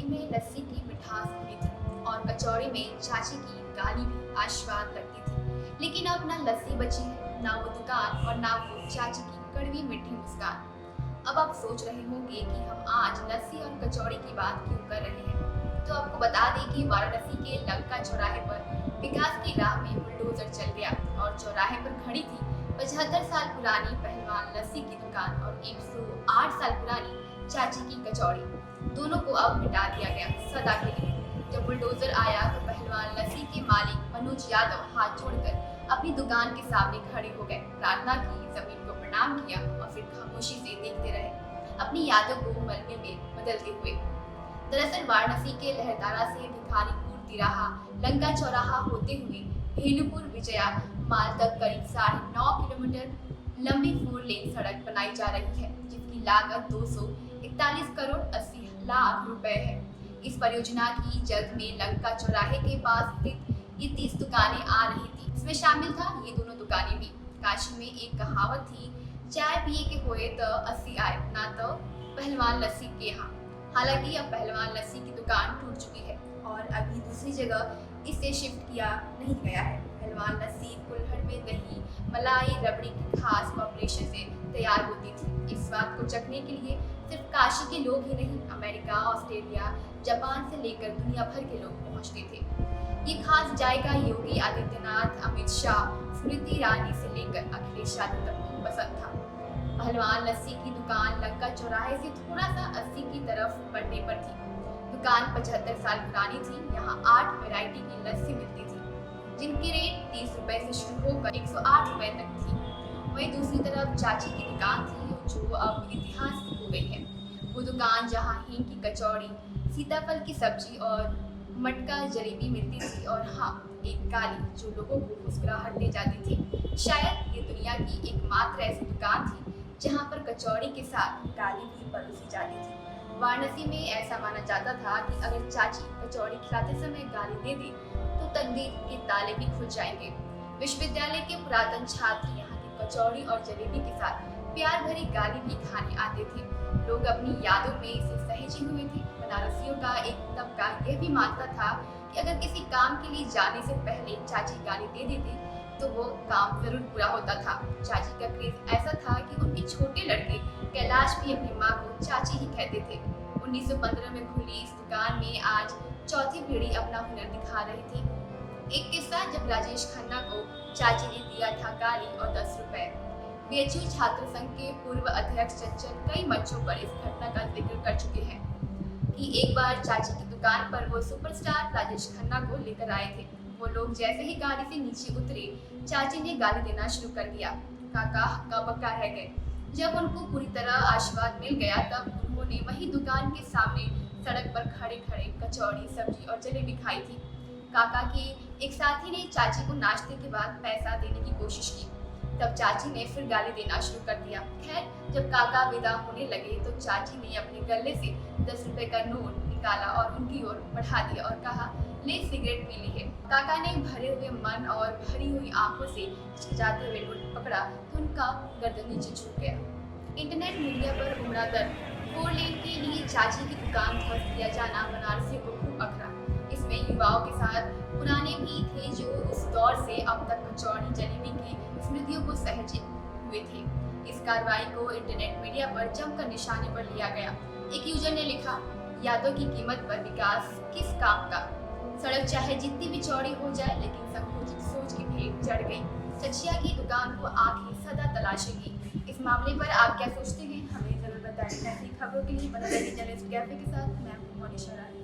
वाराणसी में लस्सी की मिठास पूरी थी और कचौड़ी में चाची की गाली भी आशीर्वाद लगती थी। लेकिन अब ना लस्सी बची है, ना वो दुकान और ना वो चाची की कड़वी मीठी मुस्कान। अब आप सोच रहे होंगे कि हम आज लस्सी और कचौड़ी की बात क्यों कर रहे हैं। तो आपको बता दें कि वाराणसी के लंका चौराहे पर विकास की राह में बुलडोजर चल गया और चौराहे पर खड़ी थी 75 साल पुरानी पहलवान लस्सी की दुकान और 108 साल पुरानी चाची की कचौड़ी, दोनों को अब मिटा दिया गया सदा के लिए। जब बुलडोजर आया तो पहलवान लस्सी के मालिक मनोज यादव हाथ जोड़कर अपनी दुकान के सामने खड़े हो गए, प्रार्थना की, जमीन को प्रणाम किया और फिर खामोशी से देखते रहे, अपनी यादों को मलबे में बदलते हुए। दरअसल वाराणसी के लहरदारा से भिखारीपुर तिराहा लंका चौराहा होते हुए भेनुपुर विजया माल तक करीब 9.5 किलोमीटर लंबी 4 लेन सड़क बनाई जा रही है, जिसकी लागत 241 करोड़ 80 लाख रुपए है। इस परियोजना की जल्द में लंका चौराहे के पास स्थित ये 30 दुकानें आ रही थी। इसमें शामिल था ये दोनों दुकानें भी। काशी में एक कहावत थी, चाय पिए के होए तो 80 आए, ना तो पहलवान लस्सी के यहाँ। हालांकि अब पहलवान लस्सी की दुकान टूट चुकी है और अभी दूसरी जगह इसे शिफ्ट किया नहीं गया है। पहलवान लस्सी कुल्हड़ में दही, मलाई, रबड़ी की खास कॉम्बिनेशन से तैयार होती थी। इस बात को चखने के लिए सिर्फ काशी के लोग ही नहीं, अमेरिका, ऑस्ट्रेलिया, जापान से लेकर दुनिया भर के लोग पहुंचते थे। ये खास जायका योगी आदित्यनाथ, अमित शाह, स्मृति ईरानी से लेकर अखिलेश यादव तक को पसंद था। पहलवान लस्सी की दुकान लंका चौराहे से थोड़ा सा 80 की तरफ बढ़ने पर थी। दुकान 75 साल पुरानी थी। यहाँ 8 वैरायटी की लस्सी मिलती थी, जिनकी रेट 30 रुपए से शुरू होकर 108 रुपए तक थी। वहीं दूसरी तरफ चाची की दुकान थी, जो अब इतिहास हो गई है। वो दुकान जहाँ हींग की कचौड़ी, सीताफल की सब्जी और मटका जलेबी मिलती थी, और हाँ, एक गाली जो लोगों को मुस्कुराहट दे जाती थी। शायद ये दुनिया की एकमात्र ऐसी दुकान थी जहाँ पर कचौड़ी के साथ गाली भी परोसी जाती थी। वाराणसी में ऐसा माना जाता था कि अगर चाची कचौड़ी खिलाते समय गाली दे दे तो तकदीर के ताले भी खुल जाएंगे। विश्वविद्यालय के पुरातन छात्र यहाँ की कचौड़ी और जलेबी के साथ प्यार भरी गाली भी खाने आते थे। लोग अपनी यादों में इसे सहेजे हुए थे। बनारसियों का एक तबका यह भी मानता था कि अगर किसी काम के लिए जाने से पहले चाची गाली दे देती तो वो काम जरूर पूरा होता था। चाची का क्रेज ऐसा था कि उनके छोटे लड़के कैलाश भी अपनी माँ को चाची ही कहते थे। 1915 में खुली इस दुकान में आज चौथी पीढ़ी अपना हुनर दिखा रही थी। एक किस्सा, जब राजेश खन्ना को चाची ने दिया था गाली और 10 रुपए। बीएचयू छात्र संघ के पूर्व अध्यक्ष चंचल कई मंचों पर इस घटना का जिक्र कर चुके हैं कि एक बार चाची की दुकान पर वो सुपरस्टार राजेश खन्ना को लेकर आए थे। वो लोग जैसे ही गाड़ी से नीचे उतरे, चाची ने गाली देना शुरू कर दिया। काका हक्का बक्का रह गए। जब उनको पूरी तरह आशीर्वाद मिल गया, तब उन्होंने वही दुकान के सामने सड़क पर खड़े खड़े कचौड़ी, सब्जी और जलेबी खाई थी। काका के एक साथी ने चाची को नाश्ते के बाद पैसा देने की कोशिश की, तब चाची ने फिर गाली देना शुरू कर दिया। खैर, जब काका विदा होने लगे तो चाची ने अपने गले से 10 रुपए का नोट निकाला और उनकी ओर बढ़ा दिया और कहा, ले सिगरेट पी ली है। काका ने भरे हुए मन और भरी हुई आंखों से जाते हुए नोट पकड़ा तो उनका गर्दन नीचे झुक गया। इंटरनेट मीडिया पर उमड़ा दर्द, 4 लेन के लिए चाची की दुकान ध्वस्त किया जाना बनारसी को खूब अखरा। इसमें युवाओं के साथ पुराने भी थे जो उस दौर से अब तक कचौड़ी जलेबी की स्मृतियों को सहेजे हुए थे। इस कार्रवाई को इंटरनेट मीडिया पर जमकर निशाने पर लिया गया। एक यूजर ने लिखा, यादों की कीमत पर विकास किस काम का। सड़क चाहे जितनी भी चौड़ी हो जाए, लेकिन संकुचित सोच की भेंट चढ़ गई। चचिया की दुकान को आंखें सदा तलाशेगी। इस मामले पर आप क्या सोचते हैं, हमें जरूर बताएं। ऐसी खबरों के लिए बने रहिए जर्नलिस्ट कैफे के साथ। मैं हूं मोनिशा रानी।